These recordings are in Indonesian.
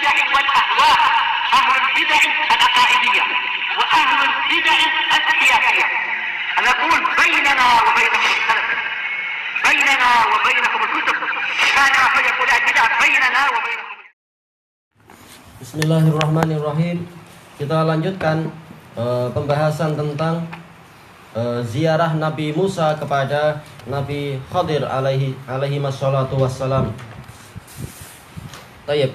البدع والأهواء، أهل البدع العقائدية وأهل البدع السياسية. نقول بيننا وبينكم السلف، بيننا وبينكم الكتب، كان فيقول البدع بيننا وبينكم. Bismillahirrahmanirrahim. Kita lanjutkan pembahasan tentang ziarah Nabi Musa kepada Nabi Khadir alaihi wassalatu wassalam. Tayyib.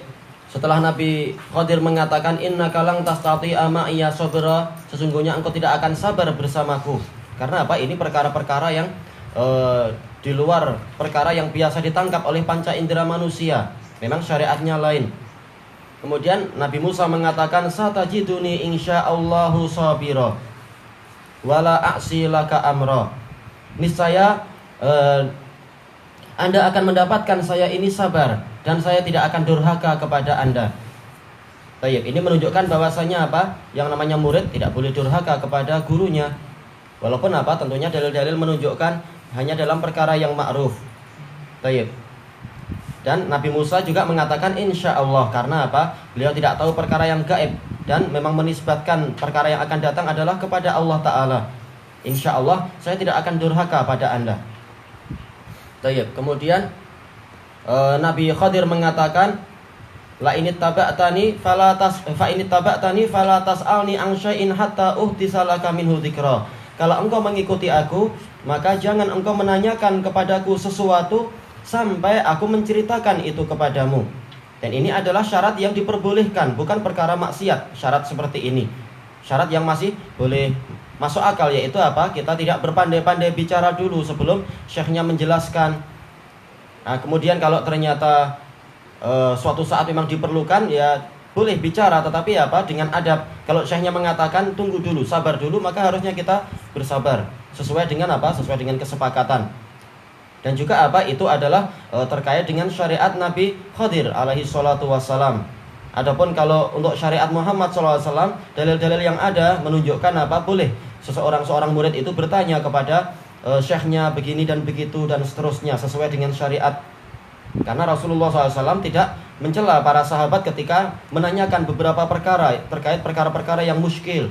Setelah Nabi Khadir mengatakan innaka lang tastati'a ma'iya sabra, sesungguhnya engkau tidak akan sabar bersamaku. Karena apa? Ini perkara-perkara yang di luar perkara yang biasa ditangkap oleh panca indera manusia. Memang syariatnya lain. Kemudian Nabi Musa mengatakan satajiduni insyaallahu sabira wala a'si laka amra. Niscaya Anda akan mendapatkan saya ini sabar dan saya tidak akan durhaka kepada Anda. Baik, ini menunjukkan bahwasanya apa? Yang namanya murid tidak boleh durhaka kepada gurunya. Walaupun apa? Tentunya dalil-dalil menunjukkan hanya dalam perkara yang ma'ruf. Baik. Dan Nabi Musa juga mengatakan insya Allah. Karena apa? Beliau tidak tahu perkara yang gaib dan memang menisbatkan perkara yang akan datang adalah kepada Allah Ta'ala. Insya Allah saya tidak akan durhaka pada Anda. Baik. Kemudian Nabi Khadir mengatakan la ini taba'tani fala tas'alni an syai'in hatta uhtisalaka minhu dzikra. Kalau engkau mengikuti aku, maka jangan engkau menanyakan kepadaku sesuatu sampai aku menceritakan itu kepadamu. Dan ini adalah syarat yang diperbolehkan, bukan perkara maksiat. Syarat seperti ini, syarat yang masih boleh masuk akal, yaitu apa? Kita tidak berpandai-pandai bicara dulu sebelum syekhnya menjelaskan. Nah, kemudian kalau ternyata suatu saat memang diperlukan, ya boleh bicara, tetapi apa? Dengan adab. Kalau syekhnya mengatakan tunggu dulu, sabar dulu, maka harusnya kita bersabar sesuai dengan apa? Sesuai dengan kesepakatan. Dan juga apa? Itu adalah terkait dengan syariat Nabi Khadir alaihi salatu wassalam. Adapun kalau untuk syariat Muhammad sallallahu alaihi wasallam, dalil-dalil yang ada menunjukkan apa? Boleh seorang murid itu bertanya kepada syekhnya begini dan begitu dan seterusnya sesuai dengan syariat. Karena Rasulullah SAW tidak mencela para sahabat ketika menanyakan beberapa perkara terkait perkara-perkara yang muskil.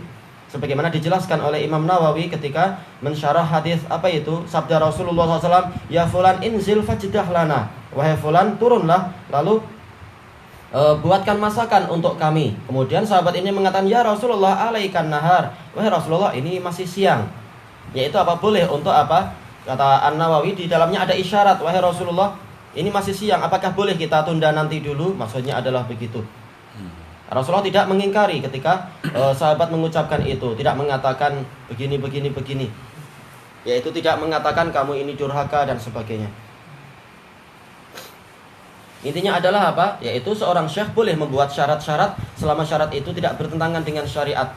Sebagaimana dijelaskan oleh Imam Nawawi ketika mensyarah hadis apa itu? Sabda Rasulullah SAW, ya fulan inzil fajdah lana. Wahai fulan, turunlah lalu buatkan masakan untuk kami. Kemudian sahabat ini mengatakan, ya Rasulullah alaikan nahar. Wahai Rasulullah, ini masih siang. Yaitu apa? Boleh untuk apa? Kata An-Nawawi, di dalamnya ada isyarat. Wahai Rasulullah, ini masih siang, apakah boleh kita tunda nanti dulu? Maksudnya adalah begitu. Rasulullah tidak mengingkari ketika sahabat mengucapkan itu, tidak mengatakan begini, yaitu tidak mengatakan kamu ini durhaka dan sebagainya. Intinya adalah apa? Yaitu seorang syekh boleh membuat syarat-syarat selama syarat itu tidak bertentangan dengan syariat.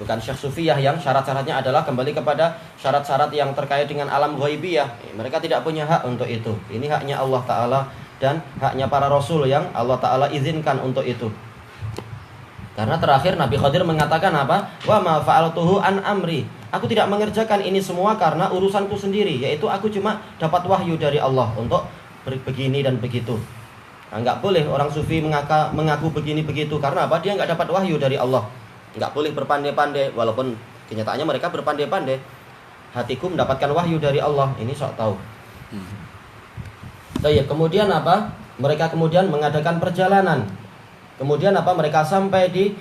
Bukan syekh sufiyah yang syarat-syaratnya adalah kembali kepada syarat-syarat yang terkait dengan alam ghaibiyah. Mereka tidak punya hak untuk itu. Ini haknya Allah Ta'ala dan haknya para rasul yang Allah Ta'ala izinkan untuk itu. Karena terakhir Nabi Khadir mengatakan apa? Wa ma fa'altuhu an amri. Aku tidak mengerjakan ini semua karena urusanku sendiri, yaitu aku cuma dapat wahyu dari Allah untuk begini dan begitu. Nah, enggak boleh orang sufi mengaku begini begitu. Karena apa? Dia enggak dapat wahyu dari Allah. Enggak boleh berpandai-pandai, walaupun kenyataannya mereka berpandai-pandai. Hatiku mendapatkan wahyu dari Allah. Ini sok tahu. Kemudian apa? Mereka kemudian mengadakan perjalanan. Kemudian apa? Mereka sampai di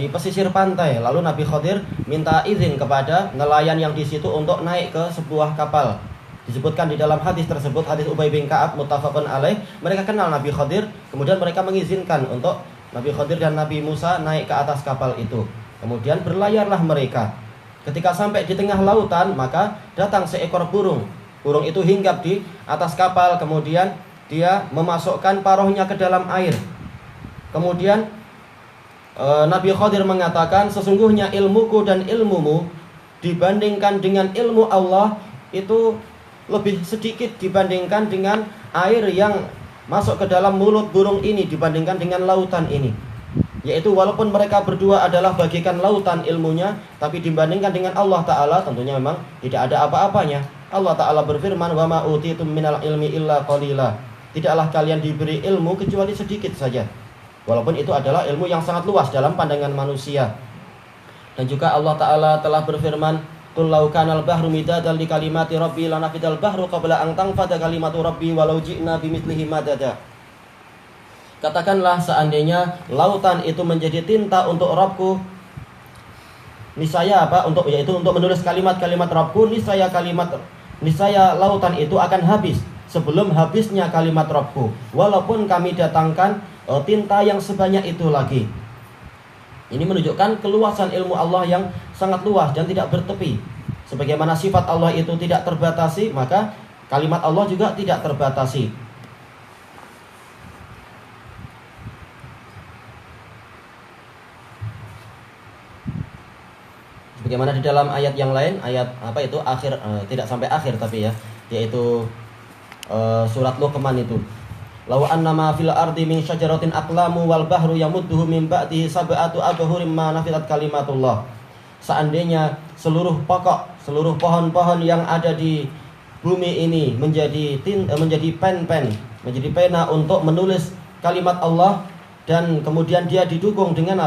pesisir pantai. Lalu Nabi Khadir minta izin kepada nelayan yang di situ untuk naik ke sebuah kapal. Disebutkan di dalam hadis tersebut, hadis Ubay bin Ka'ab muttafaqun alaih. Mereka kenal Nabi Khadir, kemudian mereka mengizinkan untuk Nabi Khadir dan Nabi Musa naik ke atas kapal itu. Kemudian berlayarlah mereka. Ketika sampai di tengah lautan, maka datang seekor burung. Burung itu hinggap di atas kapal, kemudian dia memasukkan paruhnya ke dalam air. Kemudian Nabi Khadir mengatakan, sesungguhnya ilmuku dan ilmumu dibandingkan dengan ilmu Allah itu lebih sedikit dibandingkan dengan air yang masuk ke dalam mulut burung ini dibandingkan dengan lautan ini. Yaitu walaupun mereka berdua adalah bagikan lautan ilmunya, tapi dibandingkan dengan Allah Ta'ala tentunya memang tidak ada apa-apanya. Allah Ta'ala berfirman, wa ma utitum minal ilmi illa qalila. tidaklah kalian diberi ilmu kecuali sedikit saja. Walaupun itu adalah ilmu yang sangat luas dalam pandangan manusia. Dan juga Allah Ta'ala telah berfirman, "Qul law kanal bahru midadan li kalimati rabbi lanafidal bahru qabla an tanfada kalimatu rabbi walau ji'na bimithlihi madada." Katakanlah seandainya lautan itu menjadi tinta untuk Rabbku, niscaya yaitu untuk menulis kalimat-kalimat Rabbku, niscaya lautan itu akan habis sebelum habisnya kalimat Rabbku, walaupun kami datangkan tinta yang sebanyak itu lagi. Ini menunjukkan keluasan ilmu Allah yang sangat luas dan tidak bertepi. Sebagaimana sifat Allah itu tidak terbatasi, maka kalimat Allah juga tidak terbatasi. Sebagaimana di dalam ayat yang lain, ayat akhir, tidak sampai akhir tapi ya, yaitu surat Luqman itu. Law annama fil ardi min syajaratin aqlamu wal bahru yamudduhu min ba'dihi sab'atu abhurin ma nafidat kalimatullah. Seandainya seluruh pohon-pohon yang ada di bumi ini menjadi pena untuk menulis kalimat Allah, dan kemudian dia didukung dengan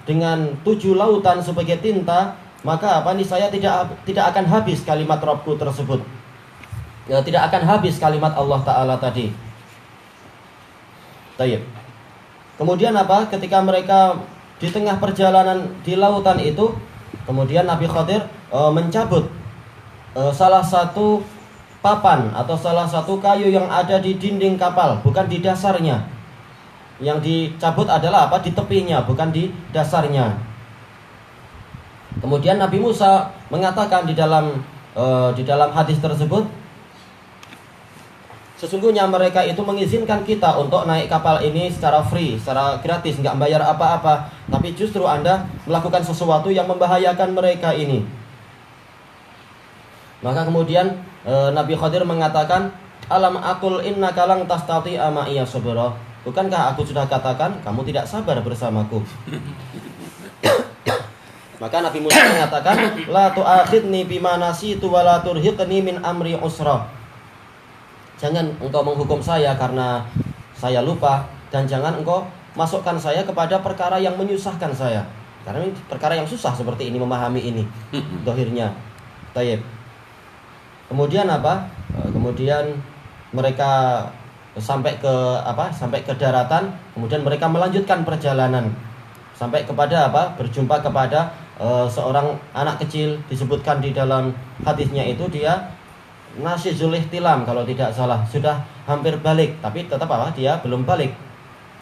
dengan 7 lautan sebagai tinta, maka niscaya tidak akan habis kalimat Rabbku tersebut. Ya, tidak akan habis kalimat Allah Ta'ala tadi. Tayyib. Kemudian ketika mereka di tengah perjalanan di lautan itu, kemudian Nabi Khadir mencabut salah satu papan atau salah satu kayu yang ada di dinding kapal, bukan di dasarnya. Yang dicabut adalah di tepinya, bukan di dasarnya. Kemudian Nabi Musa mengatakan di dalam hadis tersebut, sesungguhnya mereka itu mengizinkan kita untuk naik kapal ini secara free, secara gratis, nggak bayar apa-apa. Tapi justru Anda melakukan sesuatu yang membahayakan mereka ini. Maka kemudian Nabi Khadir mengatakan, "Alam aqul innaka lang tastati'a ma'iya sabra." Bukankah aku sudah katakan kamu tidak sabar bersamaku? Maka Nabi Musa mengatakan, "La tu'akhidni bima nasitu wa la turhiqni min amri usra." Jangan engkau menghukum saya karena saya lupa, dan jangan engkau masukkan saya kepada perkara yang menyusahkan saya. Karena ini perkara yang susah seperti ini, memahami ini dohirnya. Tayyib. Kemudian Kemudian mereka sampai ke daratan. Kemudian mereka melanjutkan perjalanan sampai kepada berjumpa kepada seorang anak kecil. Disebutkan di dalam hadisnya itu dia Nasizul ihtilam kalau tidak salah, sudah hampir balik, tapi tetap dia belum balik.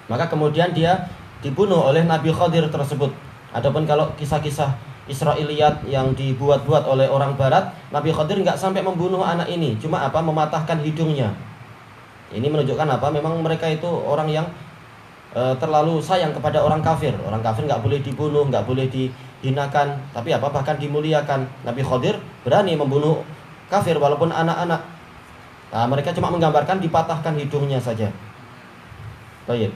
Maka kemudian dia dibunuh oleh Nabi Khadir tersebut. Adapun kalau kisah-kisah Israiliyat yang dibuat-buat oleh orang barat, Nabi Khadir nggak sampai membunuh anak ini, cuma mematahkan hidungnya. Ini menunjukkan memang mereka itu orang yang terlalu sayang kepada orang kafir. Orang kafir nggak boleh dibunuh, nggak boleh dihinakan, tapi bahkan dimuliakan. Nabi Khadir berani membunuh kafir walaupun anak-anak. Nah, mereka cuma menggambarkan dipatahkan hidungnya saja. Baik.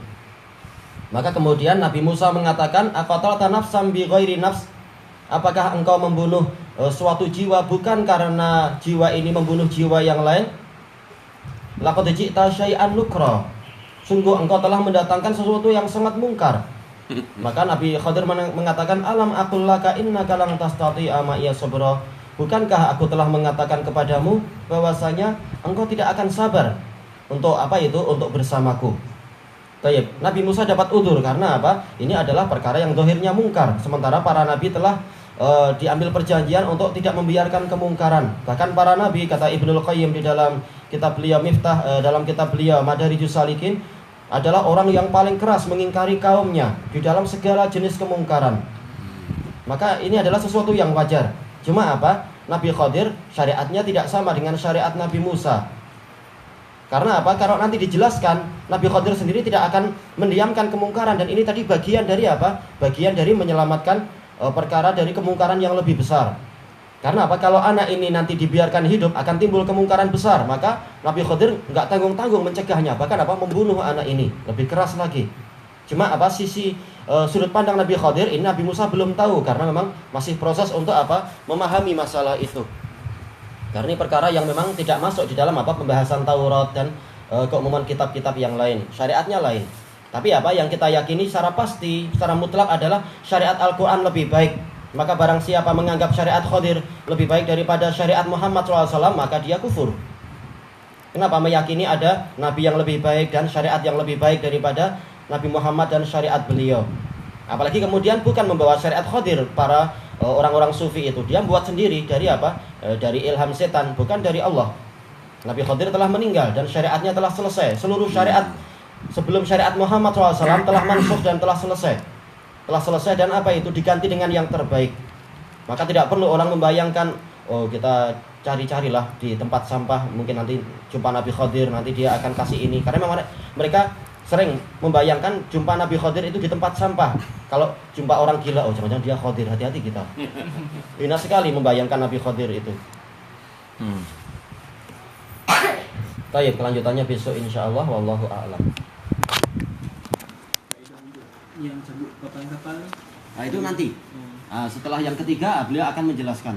Maka kemudian Nabi Musa mengatakan, "Aqatalta nafsan bi ghairi nafs?" Apakah engkau membunuh suatu jiwa bukan karena jiwa ini membunuh jiwa yang lain? Laqad ji'ta syai'an nukra. Sungguh engkau telah mendatangkan sesuatu yang sangat mungkar. Maka Nabi Khadir mengatakan, "Alam aqul laka innaka lang tastati'a ma'iya sabra." Bukankah aku telah mengatakan kepadamu bahwasanya engkau tidak akan sabar untuk untuk bersamaku. Tayyib. Nabi Musa dapat udzur karena ini adalah perkara yang dohirnya mungkar. Sementara para nabi telah diambil perjanjian untuk tidak membiarkan kemungkaran. Bahkan para nabi, kata Ibnul Qayyim di dalam kitab beliau Miftah, dalam kitab beliau Madarijus Salikin, adalah orang yang paling keras mengingkari kaumnya di dalam segala jenis kemungkaran. Maka ini adalah sesuatu yang wajar. Cuma Nabi Khadir syariatnya tidak sama dengan syariat Nabi Musa. Karena kalau nanti dijelaskan, Nabi Khadir sendiri tidak akan mendiamkan kemungkaran, dan ini tadi bagian dari bagian dari menyelamatkan perkara dari kemungkaran yang lebih besar. Karena kalau anak ini nanti dibiarkan hidup akan timbul kemungkaran besar, maka Nabi Khadir nggak tanggung-tanggung mencegahnya, bahkan membunuh anak ini lebih keras lagi. Cuma sisi sudut pandang Nabi Khadir ini Nabi Musa belum tahu, karena memang masih proses untuk memahami masalah itu. Karena ini perkara yang memang tidak masuk di dalam pembahasan Taurat dan keumuman kitab-kitab yang lain. Syariatnya lain. Tapi apa yang kita yakini secara pasti, secara mutlak adalah syariat Al-Quran lebih baik. Maka barang siapa menganggap syariat Khadir lebih baik daripada syariat Muhammad SAW, maka dia kufur. Kenapa? Meyakini ada nabi yang lebih baik dan syariat yang lebih baik daripada Nabi Muhammad dan syariat beliau. Apalagi kemudian bukan membawa syariat Khadir. Para orang-orang sufi itu dia buat sendiri dari apa? Dari ilham setan, bukan dari Allah. Nabi Khadir telah meninggal dan syariatnya telah selesai. Seluruh syariat sebelum syariat Muhammad SAW telah mansukh dan telah selesai. Telah selesai dan apa itu diganti dengan yang terbaik. Maka tidak perlu orang membayangkan, oh kita cari-carilah di tempat sampah, mungkin nanti jumpa Nabi Khadir, nanti dia akan kasih ini. Karena memang mereka sering membayangkan jumpa Nabi Khadir itu di tempat sampah. Kalau jumpa orang gila, oh jangan-jangan dia Khadir, hati-hati kita. Hina sekali membayangkan Nabi Khadir itu. Baik, kelanjutannya besok insyaallah, wallahu a'lam. Yang sebut kapal-kapal. Nah itu nanti. Setelah yang ketiga beliau akan menjelaskan.